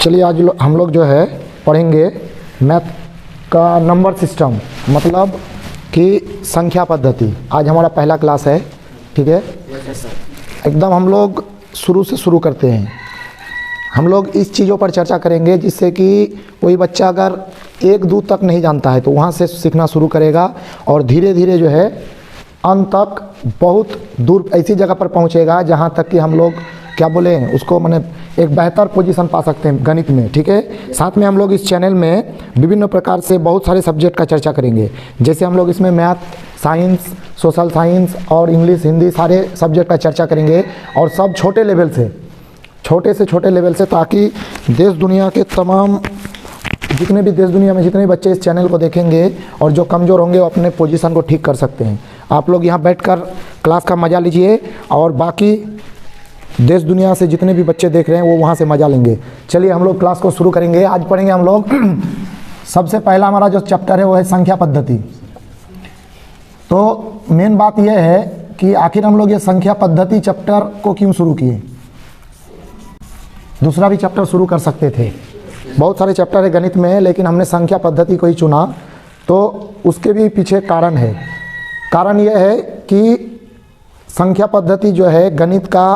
चलिए आज हम लोग जो है पढ़ेंगे मैथ का नंबर सिस्टम, मतलब कि संख्या पद्धति। आज हमारा पहला क्लास है, ठीक है। एकदम हम लोग शुरू से शुरू करते हैं। हम लोग इस चीज़ों पर चर्चा करेंगे जिससे कि कोई बच्चा अगर एक दो तक नहीं जानता है तो वहाँ से सीखना शुरू करेगा और धीरे धीरे जो है अंत तक बहुत दूर ऐसी जगह पर पहुँचेगा जहाँ तक कि हम लोग क्या बोले उसको मैंने एक बेहतर पोजीशन पा सकते हैं गणित में, ठीक है। साथ में हम लोग इस चैनल में विभिन्न प्रकार से बहुत सारे सब्जेक्ट का चर्चा करेंगे। जैसे हम लोग इसमें मैथ, साइंस, सोशल साइंस और इंग्लिश, हिंदी सारे सब्जेक्ट का चर्चा करेंगे और सब छोटे लेवल से, छोटे से छोटे लेवल से, ताकि देश दुनिया के तमाम जितने भी देश दुनिया में जितने भी बच्चे इस चैनल को देखेंगे और जो कमज़ोर होंगे वो अपने पोजीशन को ठीक कर सकते हैं। आप लोग यहाँ बैठकर क्लास का मज़ा लीजिए और बाकी देश दुनिया से जितने भी बच्चे देख रहे हैं वो वहाँ से मज़ा लेंगे। चलिए हम लोग क्लास को शुरू करेंगे। आज पढ़ेंगे हम लोग सबसे पहला हमारा जो चैप्टर है वो है संख्या पद्धति। तो मेन बात यह है कि आखिर हम लोग ये संख्या पद्धति चैप्टर को क्यों शुरू किए। दूसरा भी चैप्टर शुरू कर सकते थे, बहुत सारे चैप्टर है गणित में, लेकिन हमने संख्या पद्धति को ही चुना। तो उसके भी पीछे कारण है। कारण यह है कि संख्या पद्धति जो है गणित का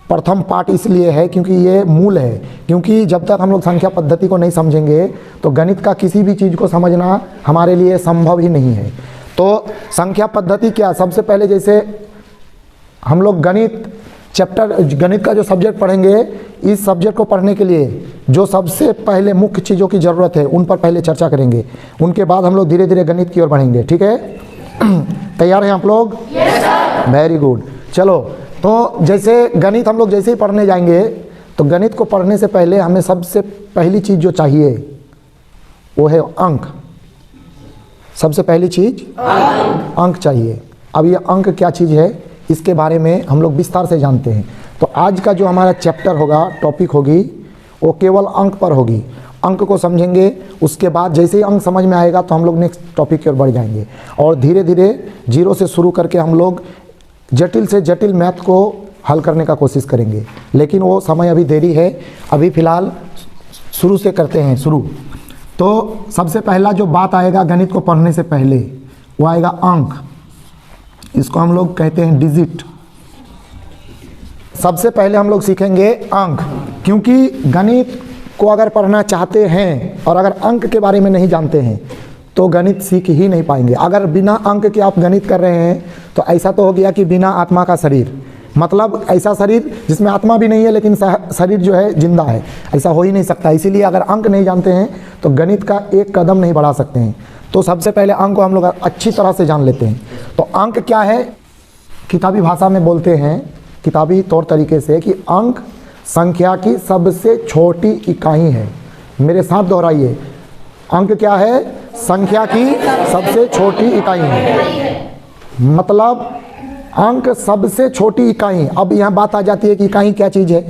प्रथम पार्ट इसलिए है क्योंकि ये मूल है। क्योंकि जब तक हम लोग संख्या पद्धति को नहीं समझेंगे तो गणित का किसी भी चीज़ को समझना हमारे लिए संभव ही नहीं है। तो संख्या पद्धति क्या, सबसे पहले जैसे हम लोग गणित का जो सब्जेक्ट पढ़ेंगे, इस सब्जेक्ट को पढ़ने के लिए जो सबसे पहले मुख्य चीज़ों की ज़रूरत है उन पर पहले चर्चा करेंगे। उनके बाद हम लोग धीरे धीरे गणित की ओर बढ़ेंगे, ठीक है। तैयार हैं आप लोग? Very good. चलो, तो जैसे गणित हम लोग जैसे ही पढ़ने जाएंगे तो गणित को पढ़ने से पहले हमें सबसे पहली चीज़ जो चाहिए वो है अंक। सबसे पहली चीज़ अंक चाहिए। अब ये अंक क्या चीज़ है इसके बारे में हम लोग विस्तार से जानते हैं। तो आज का जो हमारा चैप्टर होगा, टॉपिक होगी, वो केवल अंक पर होगी। अंक को समझेंगे, उसके बाद जैसे ही अंक समझ में आएगा तो हम लोग नेक्स्ट टॉपिक की ओर बढ़ जाएंगे और धीरे धीरे जीरो से शुरू करके हम लोग जटिल से जटिल मैथ को हल करने का कोशिश करेंगे। लेकिन वो समय अभी देरी है, अभी फ़िलहाल शुरू से करते हैं शुरू। तो सबसे पहला जो बात आएगा गणित को पढ़ने से पहले वो आएगा अंक। इसको हम लोग कहते हैं डिजिट। सबसे पहले हम लोग सीखेंगे अंक, क्योंकि गणित को अगर पढ़ना चाहते हैं और अगर अंक के बारे में नहीं जानते हैं तो गणित सीख ही नहीं पाएंगे। अगर बिना अंक के आप गणित कर रहे हैं तो ऐसा तो हो गया कि बिना आत्मा का शरीर, मतलब ऐसा शरीर जिसमें आत्मा भी नहीं है लेकिन शरीर जो है जिंदा है, ऐसा हो ही नहीं सकता। इसीलिए अगर अंक नहीं जानते हैं तो गणित का एक कदम नहीं बढ़ा सकते हैं। तो सबसे पहले अंक को हम लोग अच्छी तरह से जान लेते हैं। तो अंक क्या है, किताबी भाषा में बोलते हैं, किताबी तौर तरीके से, कि अंक संख्या की सबसे छोटी इकाई है। मेरे साथ दोहराइए, अंक क्या है? संख्या की सबसे छोटी इकाई है। मतलब अंक सबसे छोटी इकाई। अब यहाँ बात आ जाती है कि इकाई क्या चीज़ है,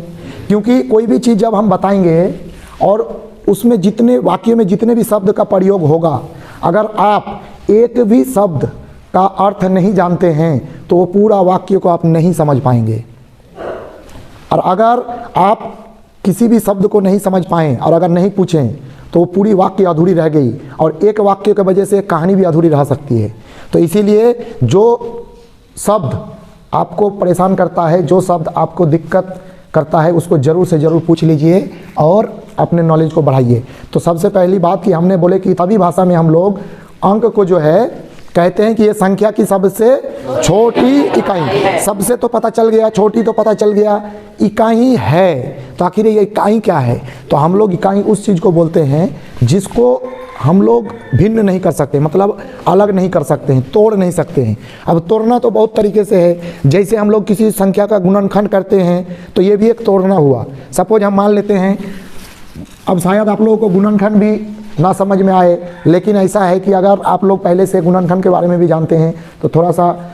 क्योंकि कोई भी चीज़ जब हम बताएंगे और उसमें जितने वाक्य में जितने भी शब्द का प्रयोग होगा, अगर आप एक भी शब्द का अर्थ नहीं जानते हैं तो वो पूरा वाक्य को आप नहीं समझ पाएंगे। और अगर आप किसी भी शब्द को नहीं समझ पाएँ और अगर नहीं पूछें तो वो पूरी वाक्य अधूरी रह गई और एक वाक्य की वजह से कहानी भी अधूरी रह सकती है। तो इसीलिए जो शब्द आपको परेशान करता है, जो शब्द आपको दिक्कत करता है, उसको ज़रूर से ज़रूर पूछ लीजिए और अपने नॉलेज को बढ़ाइए। तो सबसे पहली बात कि हमने बोले कि तभी भाषा में हम लोग अंक को जो है कहते हैं कि ये संख्या की सबसे छोटी इकाई। सबसे तो पता चल गया, छोटी तो पता चल गया, इकाई है। तो आखिर ये इकाई क्या है? तो हम लोग इकाई उस चीज़ को बोलते हैं जिसको हम लोग भिन्न नहीं कर सकते, मतलब अलग नहीं कर सकते हैं, तोड़ नहीं सकते हैं। अब तोड़ना तो बहुत तरीके से है। जैसे हम लोग किसी संख्या का गुणनखंड करते हैं तो ये भी एक तोड़ना हुआ। सपोज हम मान लेते हैं, अब शायद आप लोगों को गुणनखंड भी ना समझ में आए, लेकिन ऐसा है कि अगर आप लोग पहले से गुणनखंड के बारे में भी जानते हैं तो थोड़ा सा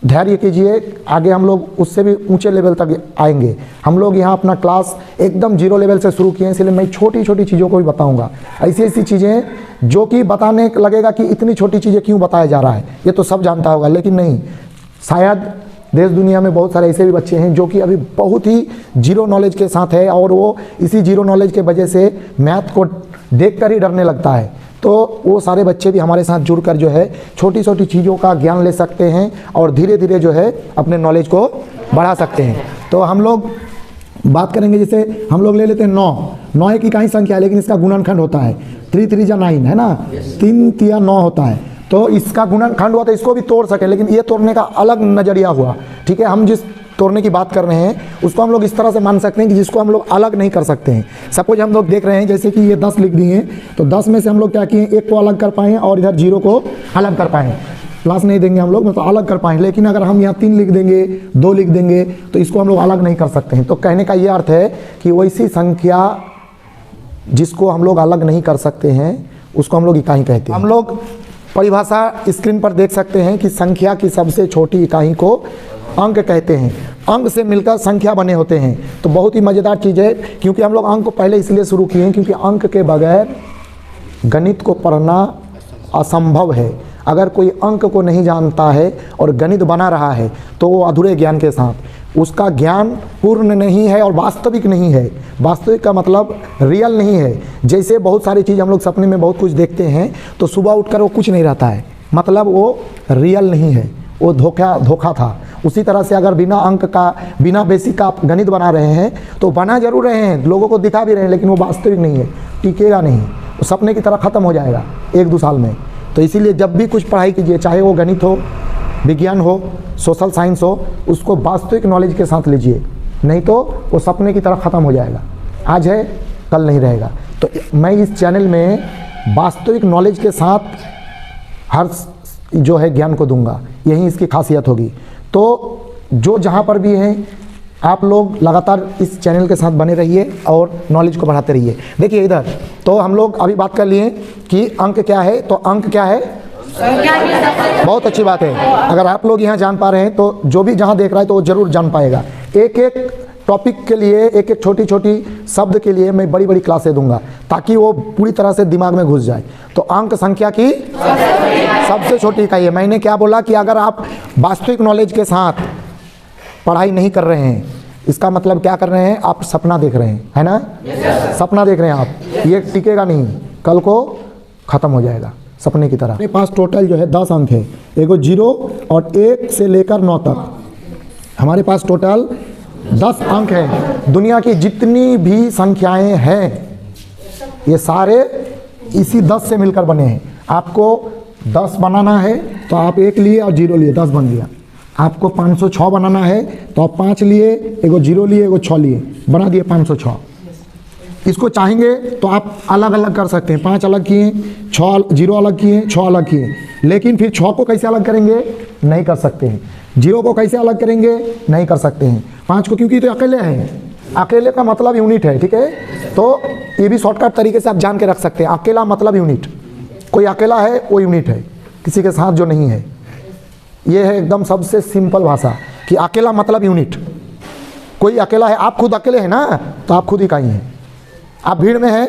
धैर्य कीजिए, आगे हम लोग उससे भी ऊंचे लेवल तक आएंगे। हम लोग यहाँ अपना क्लास एकदम जीरो लेवल से शुरू किए हैं, इसलिए मैं छोटी छोटी चीज़ों को भी बताऊँगा। ऐसी ऐसी चीज़ें जो कि बताने लगेगा कि इतनी छोटी चीज़ें क्यों बताया जा रहा है, ये तो सब जानता होगा, लेकिन नहीं, शायद देश दुनिया में बहुत सारे ऐसे भी बच्चे हैं जो कि अभी बहुत ही जीरो नॉलेज के साथ है और वो इसी जीरो नॉलेज के वजह से मैथ को देखकर ही डरने लगता है। तो वो सारे बच्चे भी हमारे साथ जुड़कर जो है छोटी छोटी चीज़ों का ज्ञान ले सकते हैं और धीरे धीरे जो है अपने नॉलेज को बढ़ा सकते हैं। तो हम लोग बात करेंगे, जैसे हम लोग ले लेते हैं 9 एक इकाई संख्या है लेकिन इसका गुणनखंड होता है 3 3 जा 9 है ना, 3 3 9 होता है। तो इसका गुणनखंड हुआ तो इसको भी तोड़ सके, लेकिन ये तोड़ने का अलग नज़रिया हुआ। ठीक है, हम जिस तोड़ने की बात कर रहे हैं उसको हम लोग इस तरह से मान सकते हैं कि जिसको हम लोग अलग नहीं कर सकते हैं। सपोज हम लोग देख रहे हैं जैसे कि ये 10 लिख दिए, तो 10 में से हम लोग क्या किए, एक को अलग कर पाए और इधर 0 को अलग कर पाए। प्लस नहीं देंगे हम लोग, मतलब अलग कर पाएंगे। लेकिन अगर हम यहाँ 3 लिख देंगे, 2 लिख देंगे, तो इसको हम लोग अलग नहीं कर सकते हैं। तो कहने का ये अर्थ है कि वैसी संख्या जिसको हम लोग अलग नहीं कर सकते हैं उसको हम लोग इकाई कहते हैं। हम लोग परिभाषा स्क्रीन पर देख सकते हैं कि संख्या की सबसे छोटी इकाई को अंक कहते हैं। अंक से मिलकर संख्या बने होते हैं। तो बहुत ही मज़ेदार चीज़ है, क्योंकि हम लोग अंक को पहले इसलिए शुरू किए हैं क्योंकि अंक के बगैर गणित को पढ़ना असंभव है। अगर कोई अंक को नहीं जानता है और गणित बना रहा है तो वो अधूरे ज्ञान के साथ, उसका ज्ञान पूर्ण नहीं है और वास्तविक नहीं है। वास्तविक का मतलब रियल नहीं है। जैसे बहुत सारी चीज़ हम लोग सपने में बहुत कुछ देखते हैं तो सुबह उठकर वो कुछ नहीं रहता है, मतलब वो रियल नहीं है, वो धोखा था। उसी तरह से अगर बिना अंक का, बिना बेसिक का आप गणित बना रहे हैं तो बना जरूर रहे हैं, लोगों को दिखा भी रहे हैं, लेकिन वो वास्तविक नहीं है, टिकेगा नहीं, वो सपने की तरह ख़त्म हो जाएगा 1-2 साल में। तो इसीलिए जब भी कुछ पढ़ाई कीजिए, चाहे वो गणित हो, विज्ञान हो, सोशल साइंस हो, उसको वास्तविक नॉलेज के साथ लीजिए, नहीं तो वो सपने की तरह ख़त्म हो जाएगा। आज है कल नहीं रहेगा। तो मैं इस चैनल में वास्तविक नॉलेज के साथ हर जो है ज्ञान को दूंगा, यही इसकी खासियत होगी। तो जो जहाँ पर भी हैं आप लोग लगातार इस चैनल के साथ बने रहिए और नॉलेज को बढ़ाते रहिए। देखिए इधर तो हम लोग अभी बात कर लिए कि अंक क्या है। तो अंक क्या है, बहुत अच्छी बात है। अगर आप लोग यहाँ जान पा रहे हैं तो जो भी जहाँ देख रहा है तो वो जरूर जान पाएगा। एक एक टॉपिक के लिए, एक एक छोटी छोटी शब्द के लिए मैं बड़ी बड़ी क्लासें दूंगा ताकि वो पूरी तरह से दिमाग में घुस जाए। तो अंक संख्या की सबसे छोटी इकाई है। मैंने क्या बोला कि अगर आप वास्तविक नॉलेज के साथ पढ़ाई नहीं कर रहे हैं, इसका मतलब क्या कर रहे हैं, आप सपना देख रहे हैं, है ना? सपना देख रहे हैं आप, ये टिकेगा नहीं, कल को ख़त्म हो जाएगा सपने की तरह। मेरे पास टोटल जो है 10 अंक है, एगो 0 और 1 से लेकर 9 तक हमारे पास टोटल 10 अंक हैं। दुनिया की जितनी भी संख्याएं हैं ये सारे इसी 10 से मिलकर बने हैं। आपको 10 बनाना है तो आप 1 लिए और 0 लिए, 10 बन गया। आपको 506 बनाना है तो आप 5 लिए, एगो 0 लिए, एगो 6 लिए, बना दिए 506। इसको चाहेंगे तो आप अलग अलग कर सकते हैं, 5 अलग किए, 0 अलग किए, 6 अलग किए। लेकिन फिर 6 को कैसे अलग करेंगे, नहीं कर सकते हैं। 0 को कैसे अलग करेंगे, नहीं कर सकते हैं। 5 को, क्योंकि तो अकेले हैं, अकेले का मतलब यूनिट है, ठीक है। तो ये भी शॉर्टकट तरीके से आप जान के रख सकते हैं, अकेला मतलब यूनिट। कोई अकेला है वो यूनिट है, किसी के साथ जो नहीं है। ये है एकदम सबसे सिंपल भाषा कि अकेला मतलब यूनिट। कोई अकेला है, आप खुद अकेले हैं ना, तो आप खुद इकाई हैं। आप भीड़ में हैं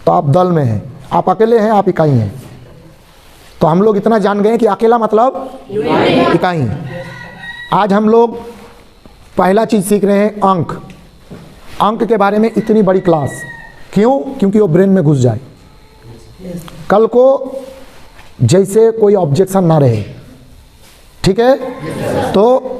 तो आप दल में हैं, आप अकेले हैं, आप इकाई हैं। तो हम लोग इतना जान गए कि अकेला मतलब इकाई। आज हम लोग पहला चीज़ सीख रहे हैं, अंक। अंक के बारे में इतनी बड़ी क्लास क्यों? क्योंकि वो ब्रेन में घुस जाए, कल को जैसे कोई ऑब्जेक्शन ना रहे, ठीक है। तो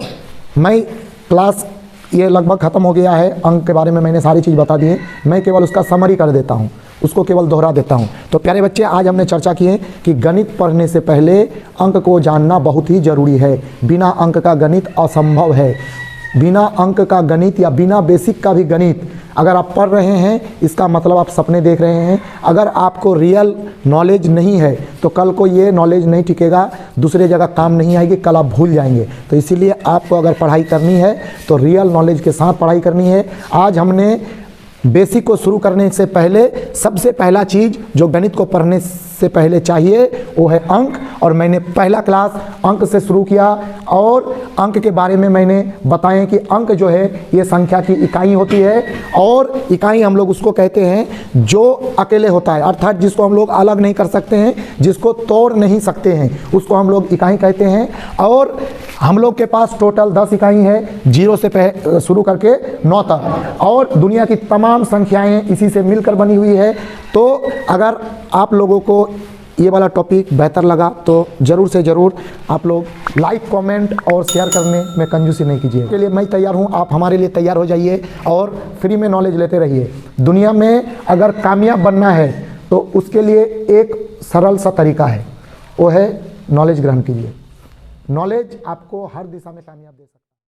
मैं क्लास ये लगभग ख़त्म हो गया है। अंक के बारे में मैंने सारी चीज़ बता दी है, मैं केवल उसका समरी कर देता हूँ, उसको केवल दोहरा देता हूँ। तो प्यारे बच्चे, आज हमने चर्चा की है कि गणित पढ़ने से पहले अंक को जानना बहुत ही ज़रूरी है। बिना अंक का गणित असंभव है। बिना अंक का गणित या बिना बेसिक का भी गणित अगर आप पढ़ रहे हैं, इसका मतलब आप सपने देख रहे हैं। अगर आपको रियल नॉलेज नहीं है तो कल को ये नॉलेज नहीं टिकेगा, दूसरे जगह काम नहीं आएगी, कल आप भूल जाएंगे। तो इसीलिए आपको अगर पढ़ाई करनी है तो रियल नॉलेज के साथ पढ़ाई करनी है। आज हमने बेसिक को शुरू करने से पहले सबसे पहला चीज़ जो गणित को पढ़ने से पहले चाहिए वो है अंक। और मैंने पहला क्लास अंक से शुरू किया और अंक के बारे में मैंने बताएं कि अंक जो है ये संख्या की इकाई होती है और इकाई हम लोग उसको कहते हैं जो अकेले होता है, अर्थात जिसको हम लोग अलग नहीं कर सकते हैं, जिसको तोड़ नहीं सकते हैं, उसको हम लोग इकाई कहते हैं। और हम लोग के पास टोटल 10 इकाई है, 0 से शुरू करके 9 तक, और दुनिया की तमाम संख्याएं इसी से मिलकर बनी हुई है। तो अगर आप लोगों को ये वाला टॉपिक बेहतर लगा तो ज़रूर से ज़रूर आप लोग लाइक, कमेंट और शेयर करने में कंजूसी नहीं कीजिए। के लिए मैं तैयार हूँ, आप हमारे लिए तैयार हो जाइए और फ्री में नॉलेज लेते रहिए। दुनिया में अगर कामयाब बनना है तो उसके लिए एक सरल सा तरीका है, वो है नॉलेज ग्रहण कीजिए। नॉलेज आपको हर दिशा में कामयाब दे सकता है।